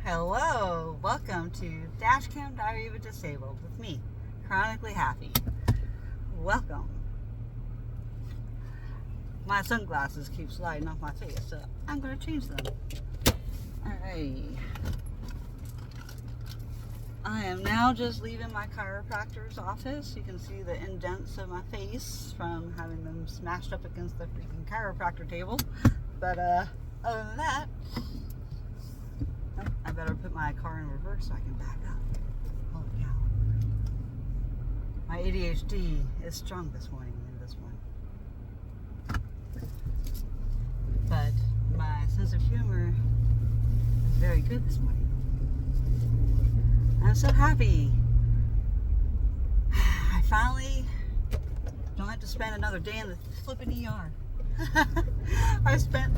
Hello, welcome to Dashcam Diary of a Disabled with me, Chronically Happy. Welcome. My sunglasses keep sliding off my face, so I'm going to change them. Alright. I am now just leaving my chiropractor's office. You can see the indents of my face from having them smashed up against the freaking chiropractor table. But other than that, I better put my car in reverse so I can back up. Holy cow. My ADHD is strong this morning in this one. But my sense of humor is very good this morning. I'm so happy. I finally don't have to spend another day in the flipping ER. I spent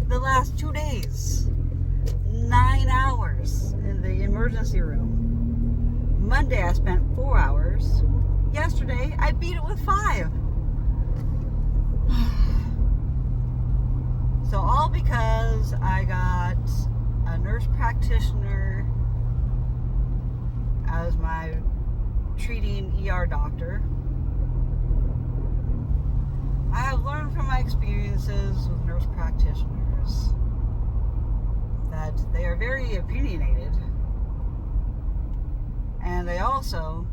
the last 2 days 9 hours in the emergency room. Monday I spent 4 hours. Yesterday I beat it with 5. So all because I got a nurse practitioner as my treating ER doctor. I have learned from my experiences with nurse practitioners that they are very opinionated, and they also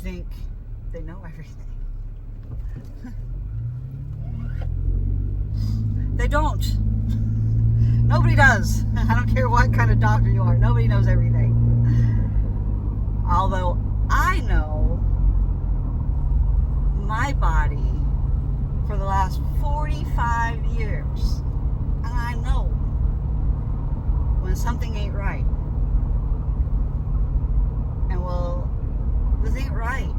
think they know everything. They don't. Nobody does. I don't care what kind of doctor you are. Nobody knows everything. Although I know my body for the last 45 years. And I know when something ain't right. And well, this ain't right.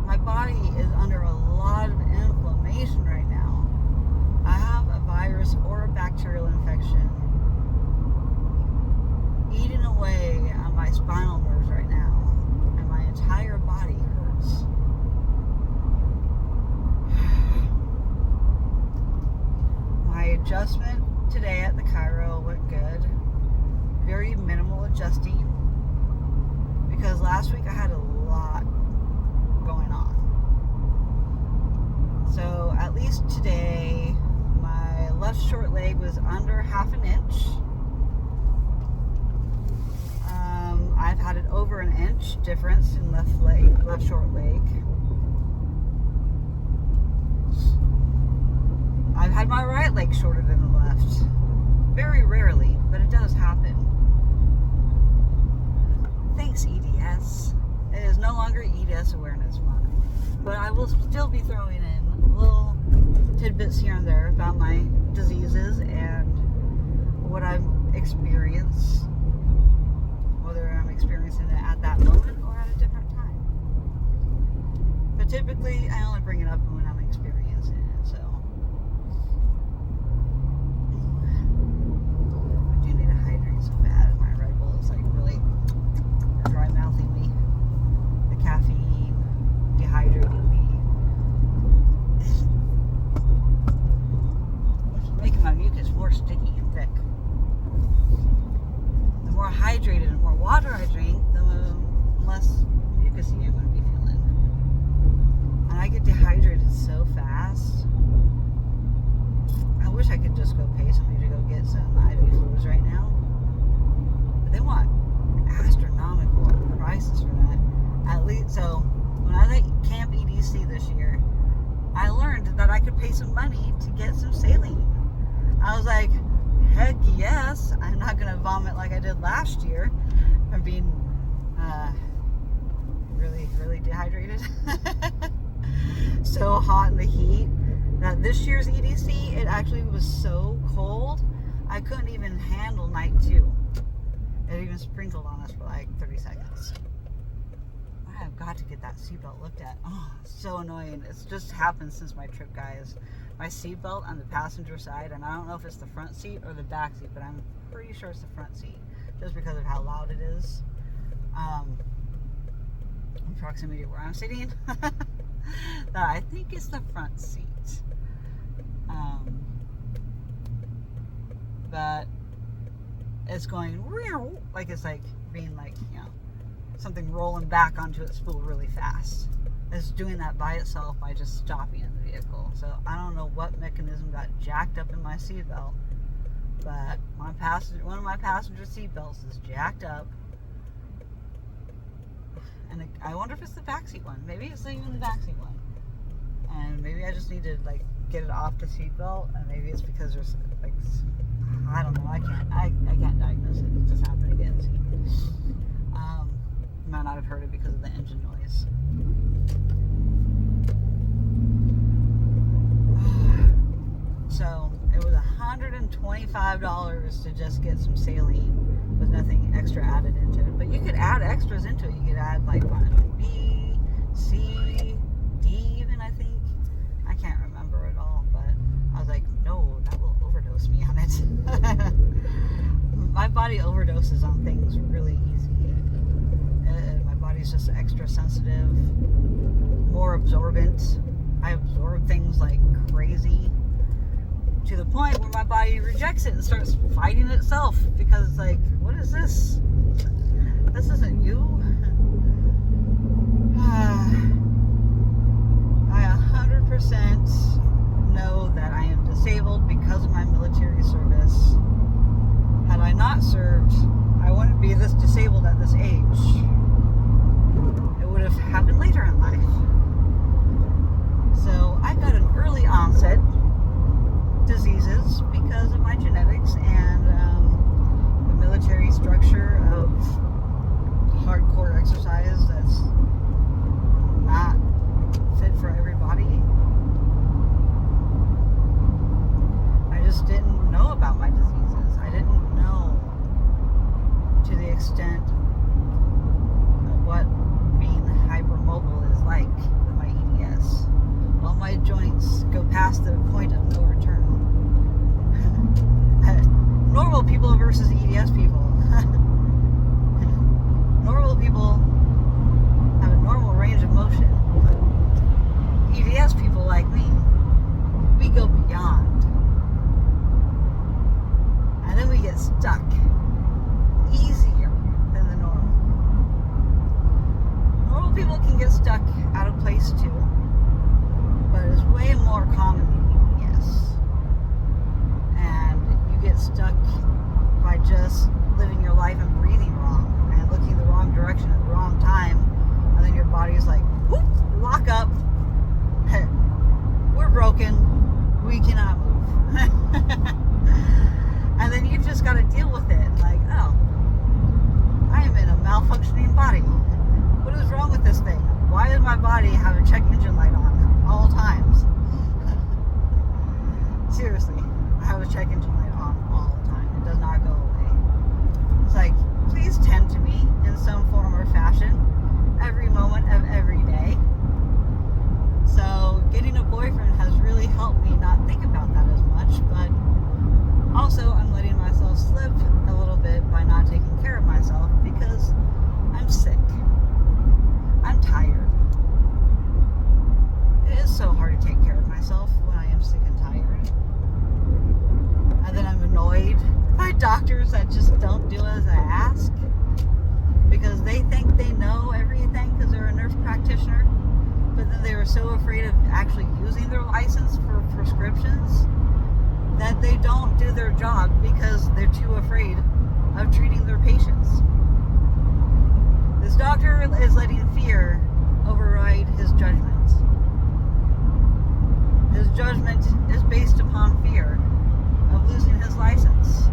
My body is under a lot of inflammation right now. I have a virus or a bacterial infection eating away on my spinal nerves right now. And my entire body hurts. My adjustment today at the chiro went good. Very minimal adjusting because last week I had a lot going on. So at least today my left short leg was under half an inch. I've had it over an inch difference in left short leg. I've had my right leg shorter than the left. Very rarely, but it does happen. Thanks, EDS. It is no longer EDS Awareness Month, but I will still be throwing in little tidbits here and there about my diseases and what I've experienced, whether I'm experiencing it at that moment or at a different time. But typically, I only bring it up when I'm experiencing it, so. I do need to hydrate so bad. My Red Bull is like really dry mouthing me. The caffeine dehydrating me. It's making my mucus more sticky and thick. The more hydrated and more water I drink, the less mucusy I'm going to be feeling. And I get dehydrated so fast. I wish I could just go pay somebody to go get some IV fluids right now. But they want astronomical prices for that. At least, so when I was at Camp EDC this year, I learned that I could pay some money to get some saline. I was like, heck yes, I'm not going to vomit like I did last year from being really dehydrated. So hot in the heat that this year's EDC, it actually was so cold, I couldn't even handle night 2. It even sprinkled on us for like 30 seconds. I have got to get that seatbelt looked at. Oh, so annoying. It's just happened since my trip, guys. My seatbelt on the passenger side, and I don't know if it's the front seat or the back seat, but I'm pretty sure it's the front seat, just because of how loud it is. In proximity to where I'm sitting. I think it's the front seat. But it's going like it's like being like, something rolling back onto its spool really fast. It's doing that by itself by just stopping in the vehicle. So I don't know what mechanism got jacked up in my seatbelt, but one of my passenger seatbelts is jacked up. And I wonder if it's the backseat one. Maybe it's even the backseat one. And maybe I just need to like get it off the seatbelt, and maybe it's because there's like, I don't know. I can't diagnose it. It just happened again. See? You might not have heard it because of the engine noise. So it was $125 to just get some saline with nothing extra added into it. But you could add extras into it. You could add like vitamin B, C, D even, I think. I can't remember it all, but I was like, no, that will overdose me on it. My body overdoses on things really easy. My body's just extra sensitive, more absorbent. I absorb things like crazy, to the point where my body rejects it and starts fighting itself because it's like, what is this? This isn't you. I 100% know that I am disabled because of my military service. Had I not served, I wouldn't be this disabled at this age. It would have happened later in life. So I got an early onset diseases because of my genetics and the military structure of hardcore exercise that's not fit for everybody. I just didn't know about my diseases. I didn't know to the extent of what being hypermobile is like with my EDS. All my joints go past the point of no return. Normal people versus EDS people. Normal people have a normal range of motion, but EDS people like me, we go beyond. And then we get stuck easier than the normal. Normal people can get stuck out of place too, but it's way more common than EDS. And you get stuck by just living your life and breathing wrong and looking the wrong direction at the wrong time, and then your body's like, whoop, lock up, hey, we're broken, we cannot move. And then you've just got to deal with it, like, oh, I am in a malfunctioning body. What is wrong with this thing? Why does my body have a check engine light on all times? Seriously, I have a check engine light on all the time. It does not go away. It's like, please tend to me in some form or fashion every moment of every day. So getting a boyfriend has really helped me not think about that as much, but also I'm letting myself slip a little bit by not taking care of myself because I'm sick. I'm tired. It is so hard to take care of myself when I am sick and tired. And then I'm annoyed by doctors that just don't do as I ask because they think they know everything because they're a nurse practitioner, but then they were so afraid of actually using their license for prescriptions that they don't do their job because they're too afraid of treating their patients. This doctor is letting fear override his judgment. His judgment is based upon fear of losing his license.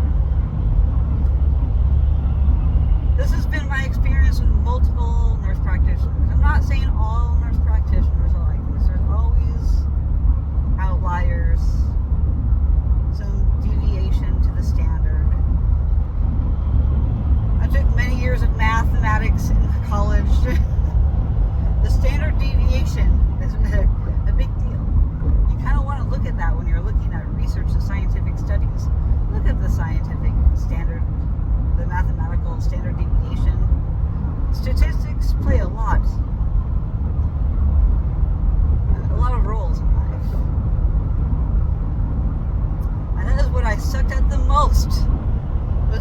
This has been my experience with multiple nurse practitioners. I'm not saying all nurse practitioners are like this. There's always outliers, some deviation to the standard. I took many years of mathematics in college. The standard deviation is a big deal. You kind of want to look at that when you're looking at research and scientific studies. Look at the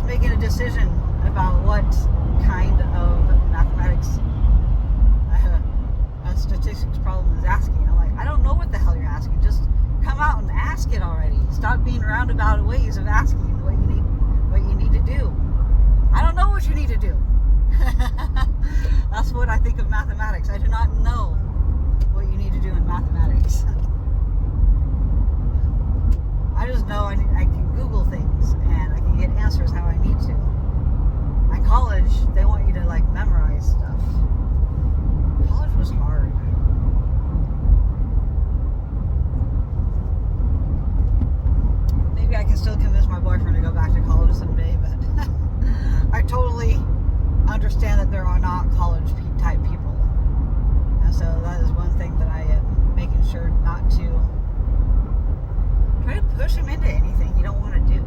making a decision about what kind of mathematics a statistics problem is asking. I'm like, I don't know what the hell you're asking. Just come out and ask it already. Stop being roundabout ways of asking what you need to do. I don't know what you need to do. That's what I think of mathematics. I do not know what you need to do in mathematics. I just know I can Google things and I can get answers how I need to. At college, they want you to like memorize stuff. College was hard. Maybe I can still convince my boyfriend to go back to college someday, but I totally understand that there are not college type people. And so that is one thing that I am making sure not to try to push him into anything he don't want to do,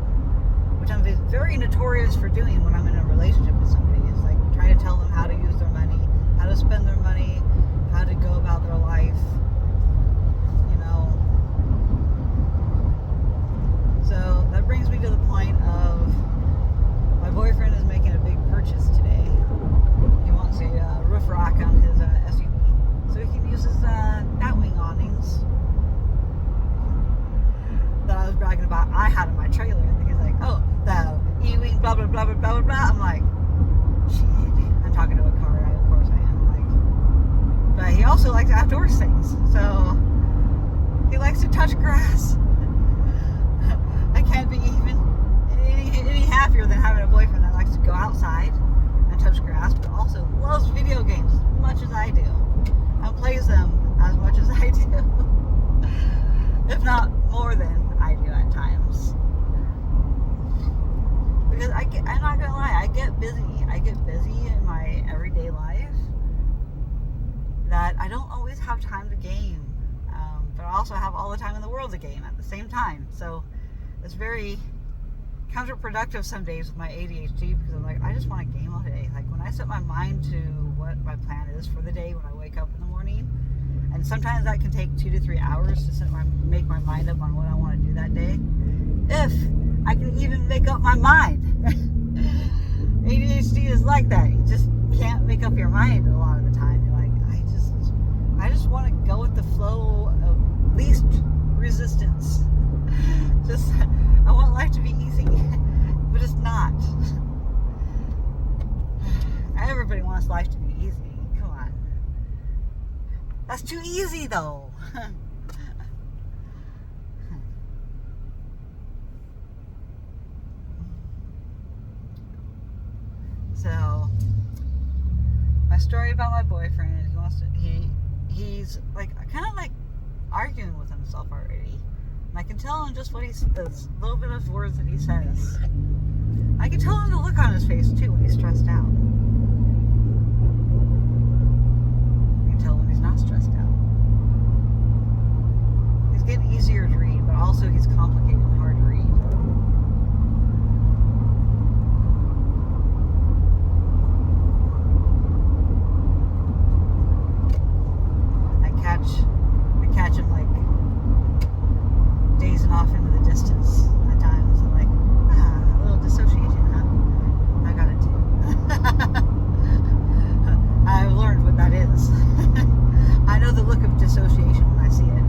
which I'm very notorious for doing when I'm in a relationship with somebody. It's like trying to tell them how to use their money, how to spend their money, how to go about their life, you know. So that brings me to the point of my boyfriend is making a big purchase today. He wants a roof rack on his SUV so he can use his batwing awnings that I was bragging about I had in my trailer. And he's like, oh, the E-wing blah blah blah blah blah blah. I'm like, shit. I'm talking to a car guy, of course I am. Like, but he also likes outdoors things, so he likes to touch grass. I can't be even any happier than having a boyfriend that likes to go outside and touch grass, but also loves video games as much as I do, and plays them as much as I do, if not more than I do at times. Because I'm not gonna lie, I get busy in my everyday life that I don't always have time to game, but I also have all the time in the world to game at the same time. So it's very counterproductive some days with my ADHD, because I'm like, I just want to game all day. Like when I set my mind to what my plan is for the day when I wake up in the morning, and sometimes that can take 2 to 3 hours to make my mind up on what I want to do that day, if I can even make up my mind. ADHD is like that. You just can't make up your mind a lot of the time. You're like, I just want to go with the flow of least resistance. Just, I want life to be easy, but it's not. Everybody wants life to be easy. Come on. That's too easy though. So, my story about my boyfriend, he's like, kind of like arguing with himself already. And I can tell him just what the little bit of words that he says. I can tell him the look on his face too when he's stressed out. I can tell when he's not stressed out. He's getting easier to read, but also he's complicated and hard to read. I catch him like dazing off into the distance at times. I'm like, a little dissociation, huh? I got it too. I've learned what that is. I know the look of dissociation when I see it.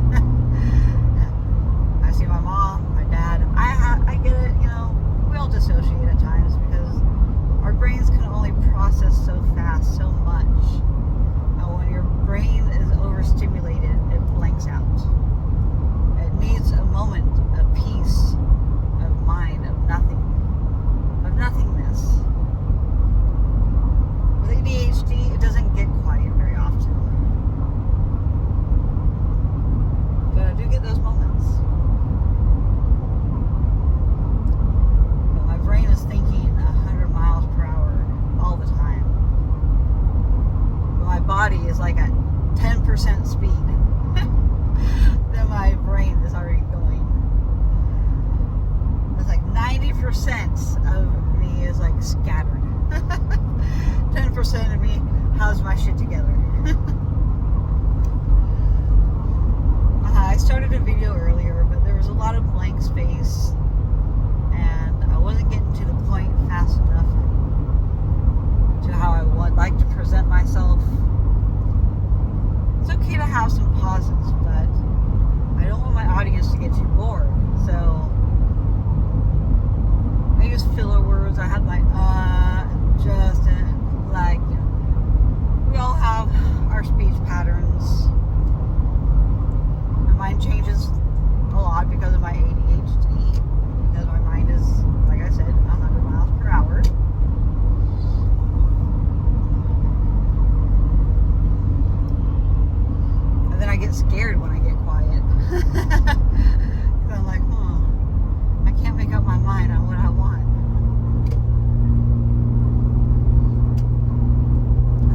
I see my mom, my dad. I get it, you know, we all dissociate at times because our brains can only process so fast, so much. And when your brain is overstimulated, it blanks out. It needs a moment of peace, of mind, of nothing, of nothingness. With ADHD, it doesn't get quiet very often. But I do get those moments. But my brain is thinking 100 miles per hour all the time. But my body is like at 10% speed. Then my brain is already going. It's like 90% of me is like scattered. 10% of me has my shit together. I started a video earlier, but there was a lot of blank space, and I wasn't getting to the point fast I have like, just, like, we all have our speech patterns. And mine changes a lot because of my ADHD. Because my mind is, like I said, 100 miles per hour. And then I get scared when I get quiet. Because I'm like, I can't make up my mind on what I want.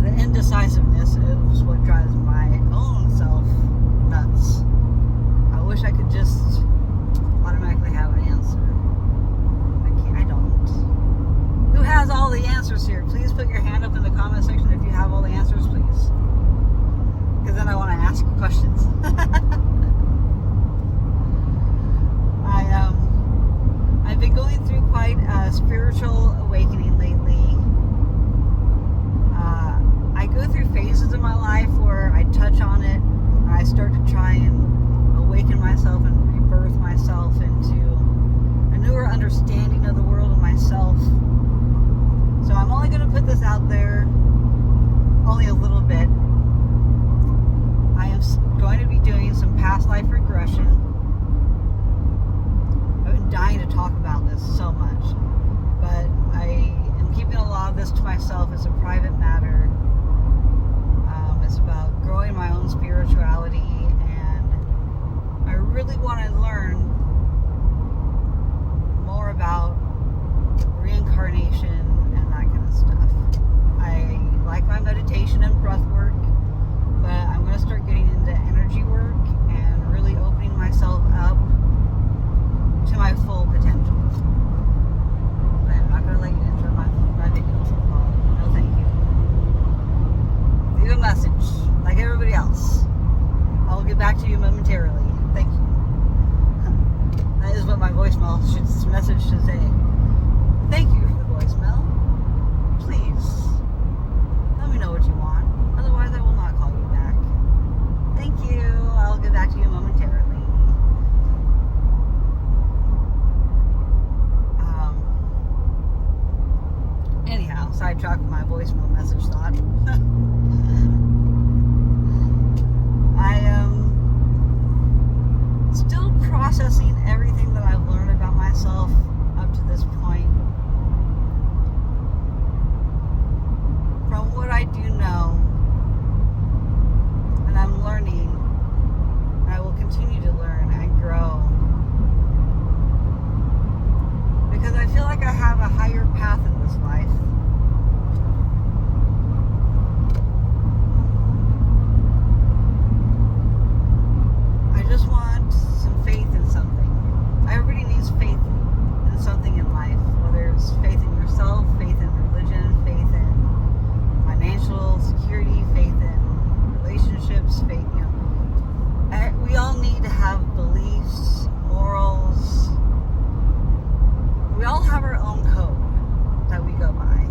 The indecisiveness is what drives my own self nuts. I wish I could just automatically have an answer. I don't. Who has all the answers here? Please put your hand up in the comment section if you have all the answers, please. Because then I want to ask questions. I've been going through quite a spiritual awakening lately. I go through phases in my life where I touch on it and I start to try and awaken myself and rebirth myself into a newer understanding of the world and myself. So I'm only going to put this out there only a little bit. I am going to be doing some past life regression. I've been dying to talk about this so much, but I am keeping a lot of this to myself. It's a private matter. It's about growing my own spirituality, and I really want to learn more about reincarnation and that kind of stuff. I like my meditation and breath work, but I'm going to start getting into energy work and really opening myself up to my full potential. But I'm not going to let you enter my video. No, thank you. Leave a message, like everybody else. I'll get back to you momentarily. Thank you. That is what my voicemail message should say. Thank you for the voicemail. Please, let me know what you want. Otherwise, I will not call you back. Thank you. I'll get back to you momentarily. Anyhow, sidetrack my voicemail message thought. I am still processing everything that I've learned about myself up to this point. From what I do know, and I'm learning, and I will continue to learn and grow. Because I feel like I have a higher path in this life. I just want some faith in something. Everybody needs faith in something in life, whether it's faith in yourself, faith in religion, faith in financial security, faith in relationships, faith, we all need to have beliefs, morals. We all have our own code that we go by.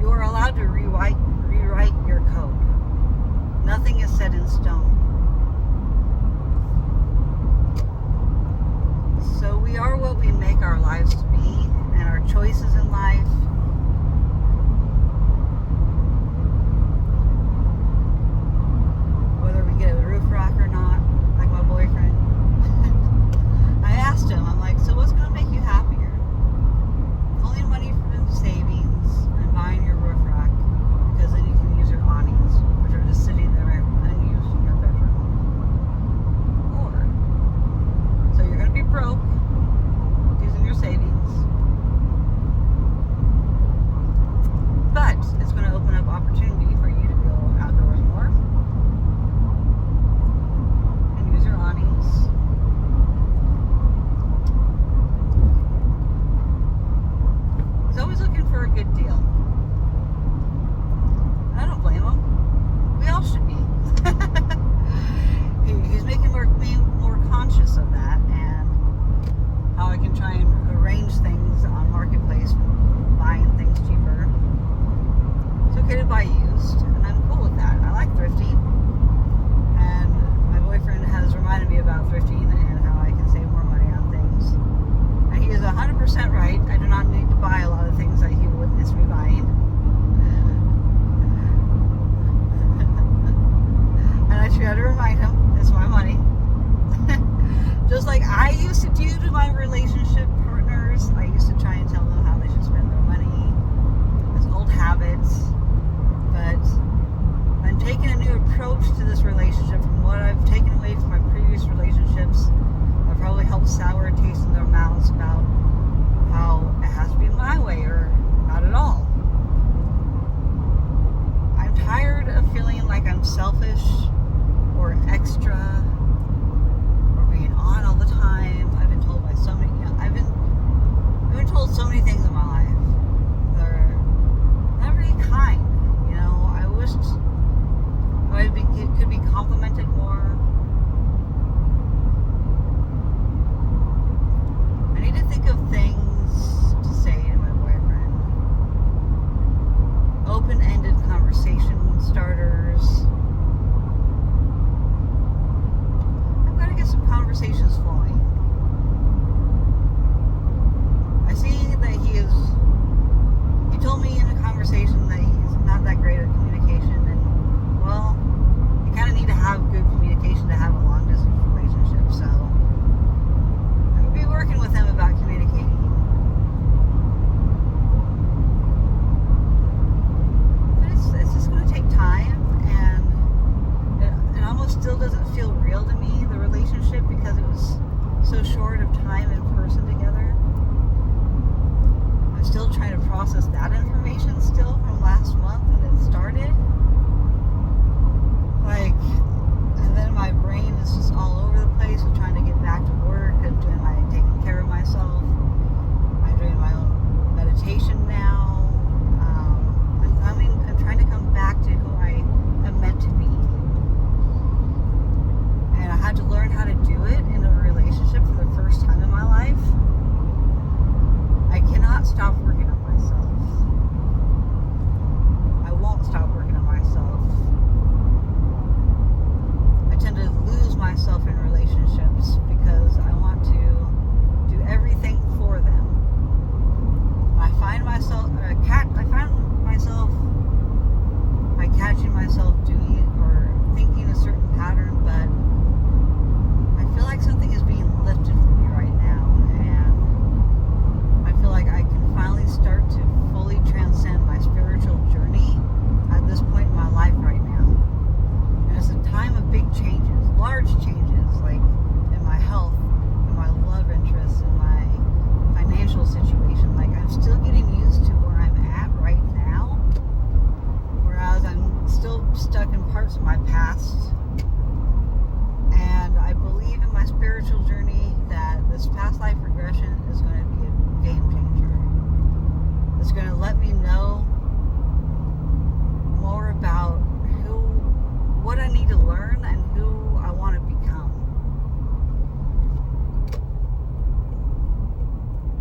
You are allowed to rewrite your code. Nothing is set in stone. So we are what we make our lives to be, and our choices in life. Whether we get a roof rack or not, like my boyfriend. I asked him, I'm like, so what's going to make you happier? Pulling money from savings and buying your roof rack, because then you can use your awnings, which are just sitting there unused in your bedroom. Or, so you're going to be broke using your savings, but it's going to open up opportunity for you to go outdoors more and use your awnings. He's always looking for a good deal. And I don't blame him. We all should be. He's making me more conscious of that, and how I can try and arrange things on Marketplace for buying things cheaper. It's okay to buy used, and I'm cool with that. I like thrifting, and my boyfriend has reminded me about thrifting and how I can save more money on things. And he is 100% process that information still from last month when it started. Like, and then my brain is just all over the place with trying to get back to work and taking care of myself. I'm doing my own meditation now. I'm trying to come back to who I am meant to be. And I had to learn how to do it in a relationship for the first time in my life. I cannot stop working on myself. I won't stop working on myself. I tend to lose myself in relationships because I want to do everything for them. And I find myself by catching myself doing or thinking a certain pattern, but I feel like something is being lifted from me right now, and I feel like I can finally start to fully transcend my spiritual journey at this point in my life right now. And it's a time of big changes, large changes, like in my health, in my love interests, in my financial situation. Like, I'm still getting used to where I'm at right now, whereas I'm still stuck in parts of my past. And I believe in my spiritual journey that this past life regression is going to be a game changer. It's going to let me know more about what I need to learn and who I want to become.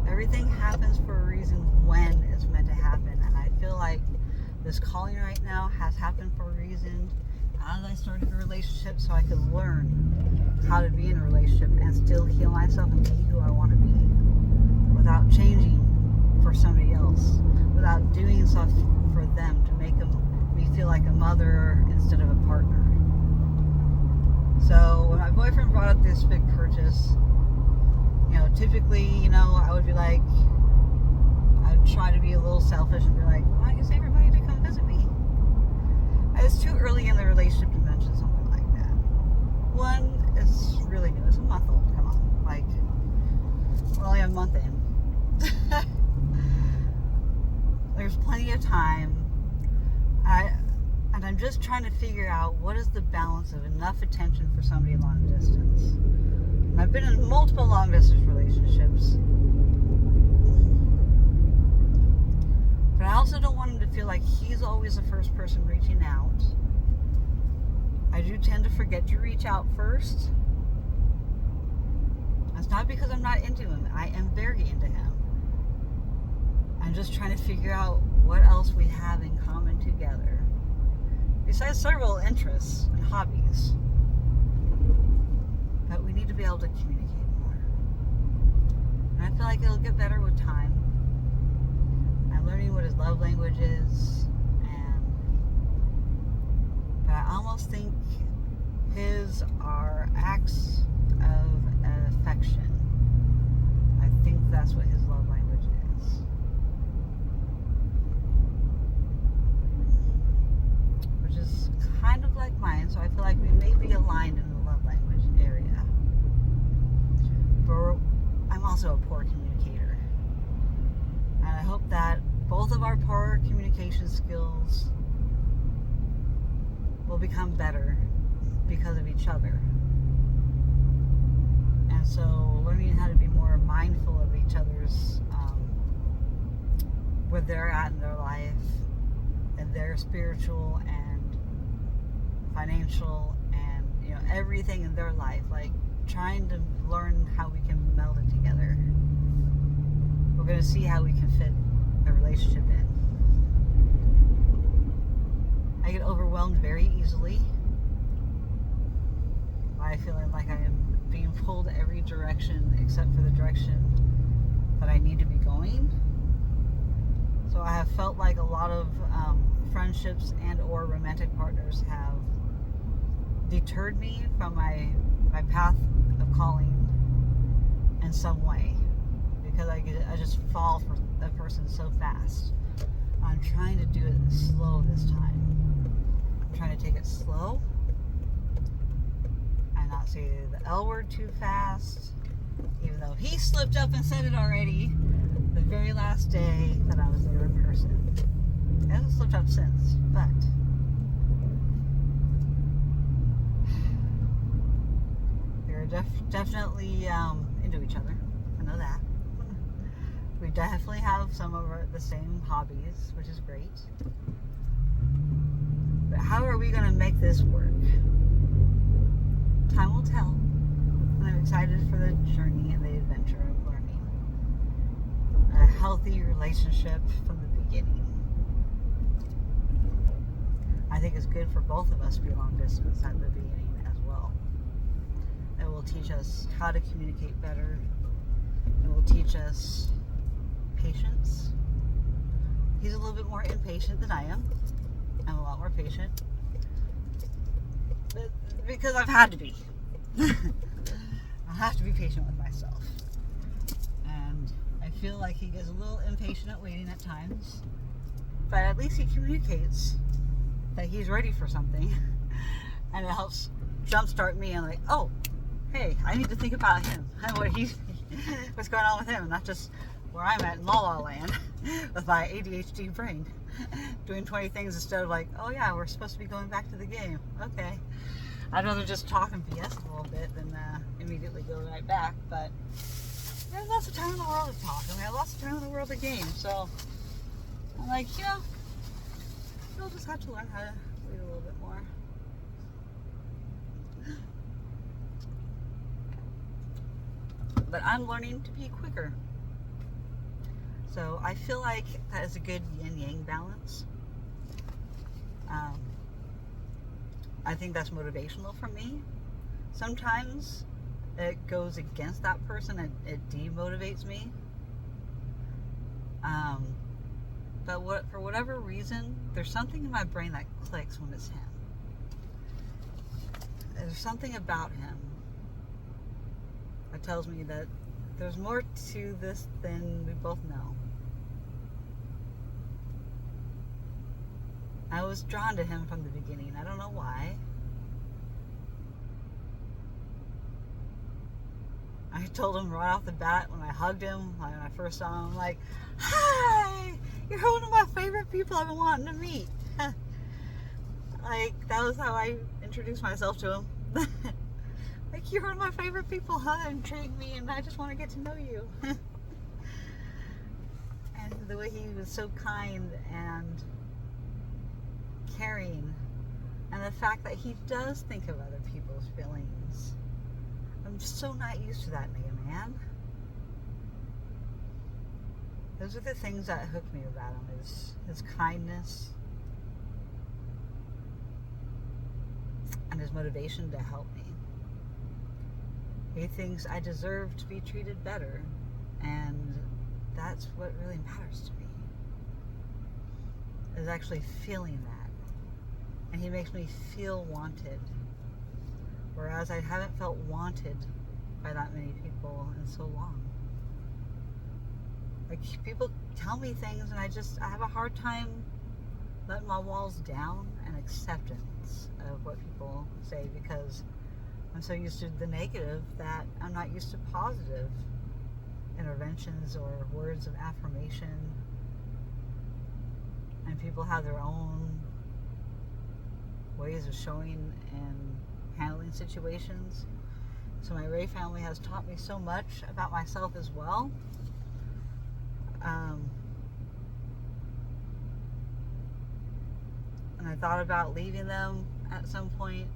Everything happens for a reason when it's meant to happen, and I feel like this calling right now has happened for a reason. As I started a relationship, so I could learn how to be in a relationship and still heal myself and be who I want to be without changing for somebody else, without doing stuff for them to make me feel like a mother instead of a partner. So when my boyfriend brought up this big purchase, typically, I would be like, I'd try to be a little selfish and be like, why don't you save your money to come visit me? It's too early in the relationship to mention something like that. One, it's really new. It's a month old. Come on. Like, we're only a month in. There's plenty of time. And I'm just trying to figure out what is the balance of enough attention for somebody long distance. And I've been in multiple long distance relationships. But I also don't want him to feel like he's always the first person reaching out. I do tend to forget to reach out first. It's not because I'm not into him. I am very into him. I'm just trying to figure out what else we have in common together. Besides several interests and hobbies. But we need to be able to communicate more. And I feel like it'll get better with time. I'm learning what his love language is, but I almost think his are acts of affection. I think that's what his love language is. Which is kind of like mine, so I feel like we may be aligned in the love language area. But I'm also a poor communicator. And I hope that both of our poor communication skills will become better because of each other. And so learning how to be more mindful of each other's, where they're at in their life, and their spiritual and financial and everything in their life. Like, trying to learn how we can meld it together. We're going to see how we can fit a relationship in. I get overwhelmed very easily by feeling like I am being pulled every direction except for the direction that I need to be going. So I have felt like a lot of friendships and or romantic partners have deterred me from my path of calling in some way, because I just fall for that person so fast. I'm trying to do it slow this time. I'm trying to take it slow and not say the L word too fast, even though he slipped up and said it already the very last day that I was there in person. It hasn't slipped up since, but we're definitely into each other. I know that. We definitely have some of the same hobbies, which is great. But how are we going to make this work? Time will tell. And I'm excited for the journey and the adventure of learning a healthy relationship from the beginning. I think it's good for both of us to be long distance at the beginning as well. It will teach us how to communicate better. It will teach us patience. He's a little bit more impatient than I am. I'm a lot more patient. But because I've had to be. I have to be patient with myself. And I feel like he gets a little impatient at waiting at times. But at least he communicates that he's ready for something. And it helps jumpstart me and like, oh, hey, I need to think about him and what's going on with him, not just where I'm at in La La Land with my ADHD brain, doing 20 things instead of like, oh yeah, we're supposed to be going back to the game. Okay. I'd rather just talk and BS a little bit than immediately go right back, but there's lots of time in the world to talk, and we have lots of time in the world to game, so I'm like, you'll just have to learn how to read a little bit more. But I'm learning to be quicker. So I feel like that is a good yin-yang balance. I think that's motivational for me. Sometimes it goes against that person and it demotivates me. But for whatever reason, there's something in my brain that clicks when it's him. There's something about him that tells me that there's more to this than we both know. I was drawn to him from the beginning. I don't know why. I told him right off the bat when I hugged him, when I first saw him, I'm like, hi, you're one of my favorite people I've been wanting to meet. Like, that was how I introduced myself to him. Like, you're one of my favorite people, huh? Intrigued me, and I just want to get to know you. And the way he was so kind and caring, and the fact that he does think of other people's feelings. I'm just so not used to that in a man. Those are the things that hook me about him, is his kindness and his motivation to help me. He thinks I deserve to be treated better, and that's what really matters to me, is actually feeling that. And he makes me feel wanted, whereas I haven't felt wanted by that many people in so long. Like, people tell me things and I have a hard time letting my walls down and acceptance of what people say, because I'm so used to the negative that I'm not used to positive interventions or words of affirmation. And people have their own ways of showing and handling situations. So my Ray family has taught me so much about myself as well. And I thought about leaving them at some point.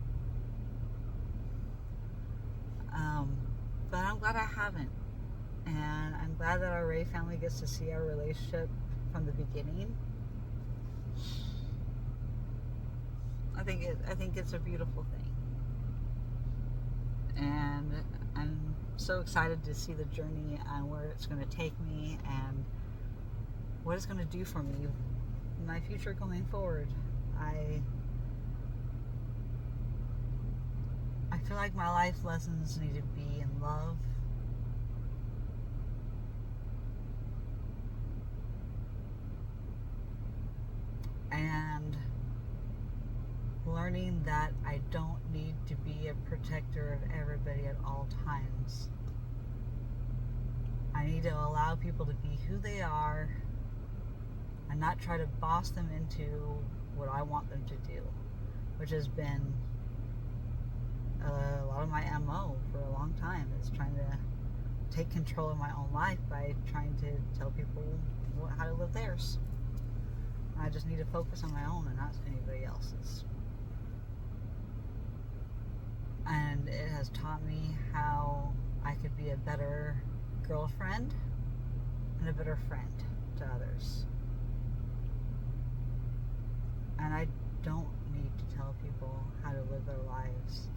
But I'm glad I haven't. And I'm glad that our Ray family gets to see our relationship from the beginning. I think it's a beautiful thing. And I'm so excited to see the journey and where it's going to take me and what it's going to do for me in my future going forward. I feel like my life lessons need to be in love, and learning that I don't need to be a protector of everybody at all times. I need to allow people to be who they are and not try to boss them into what I want them to do, which has been a lot of my MO for a long time, is trying to take control of my own life by trying to tell people how to live theirs. I just need to focus on my own and not anybody else's. And it has taught me how I could be a better girlfriend and a better friend to others. And I don't need to tell people how to live their lives.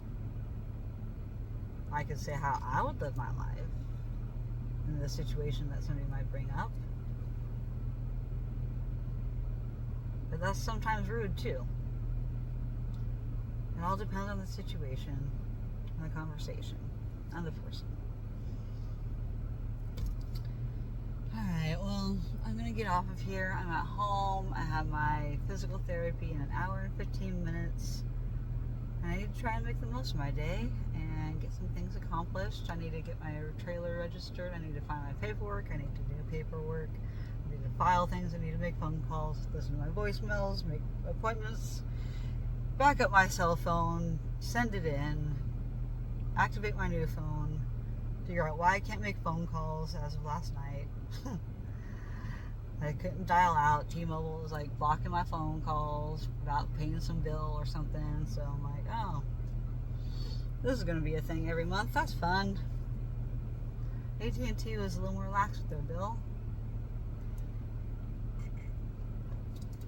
I could say how I would live my life in the situation that somebody might bring up. But that's sometimes rude too. It all depends on the situation and the conversation and the person. Alright, well, I'm going to get off of here. I'm at home. I have my physical therapy in an hour and 15 minutes. And I need to try and make the most of my day and get some things accomplished. I need to get my trailer registered. I need to find my paperwork. I need to do paperwork. I need to file things. I need to make phone calls, listen to my voicemails, make appointments, back up my cell phone, send it in, activate my new phone, figure out why I can't make phone calls as of last night. I couldn't dial out. T-Mobile was like blocking my phone calls without paying some bill or something. So I'm like, oh, this is going to be a thing every month. That's fun. AT&T was a little more relaxed with their bill.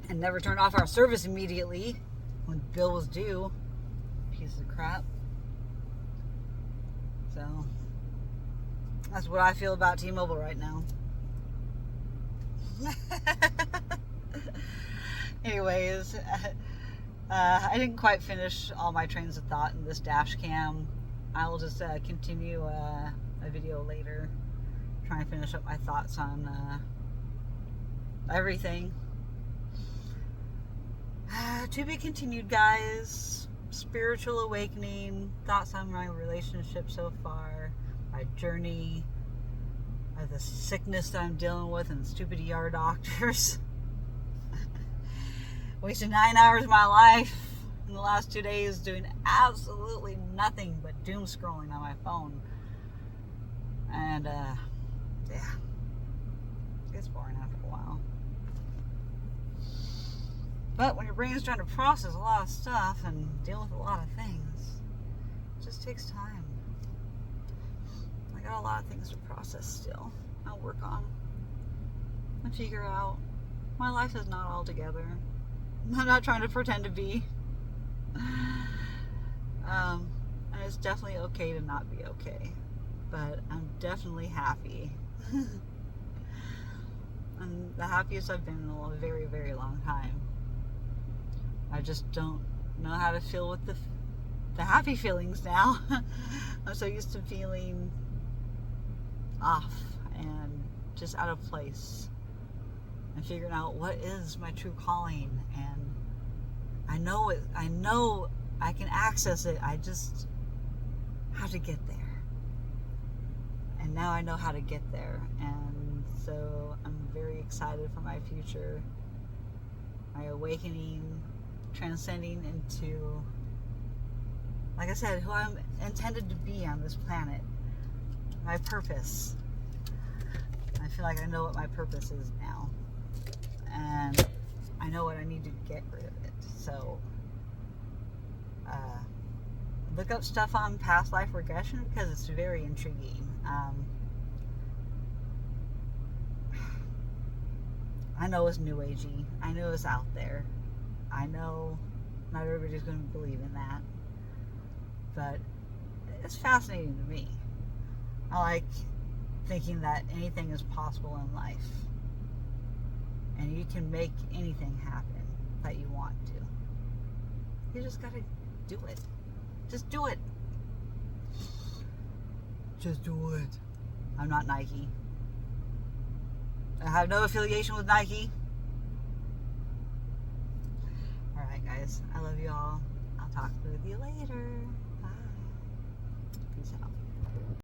And never turned off our service immediately when the bill was due. Piece of crap. So that's what I feel about T-Mobile right now. Anyways, I didn't quite finish all my trains of thought in this Dashcam. I will just continue a video later, trying to finish up my thoughts on everything. To be continued, guys. Spiritual awakening, thoughts on my relationship so far, my journey, the sickness that I'm dealing with, and stupid ER doctors. Wasted 9 hours of my life in the last 2 days doing absolutely nothing but doom scrolling on my phone. And yeah, it gets boring after a while. But when your brain's trying to process a lot of stuff and deal with a lot of things, it just takes time. I got a lot of things to process still. I'll work on and figure out. My life is not all together. I'm not trying to pretend to be. And it's definitely okay to not be okay. But I'm definitely happy. And the happiest I've been in a very, very long time. I just don't know how to feel with the happy feelings now. I'm so used to feeling off and just out of place and figuring out what is my true calling. And I know I can access it. I just have to get there. And now I know how to get there. And so I'm very excited for my future, my awakening, transcending into, like I said, who I'm intended to be on this planet. My purpose. I feel like I know what my purpose is now. And I know what I need to get rid of it. So, look up stuff on past life regression because it's very intriguing. I know it's new agey. I know it's out there. I know not everybody's going to believe in that. But it's fascinating to me. I like thinking that anything is possible in life. And you can make anything happen that you want to. You just gotta do it. Just do it. Just do it. I'm not Nike. I have no affiliation with Nike. Alright guys, I love you all. I'll talk with you later. Bye. Peace out.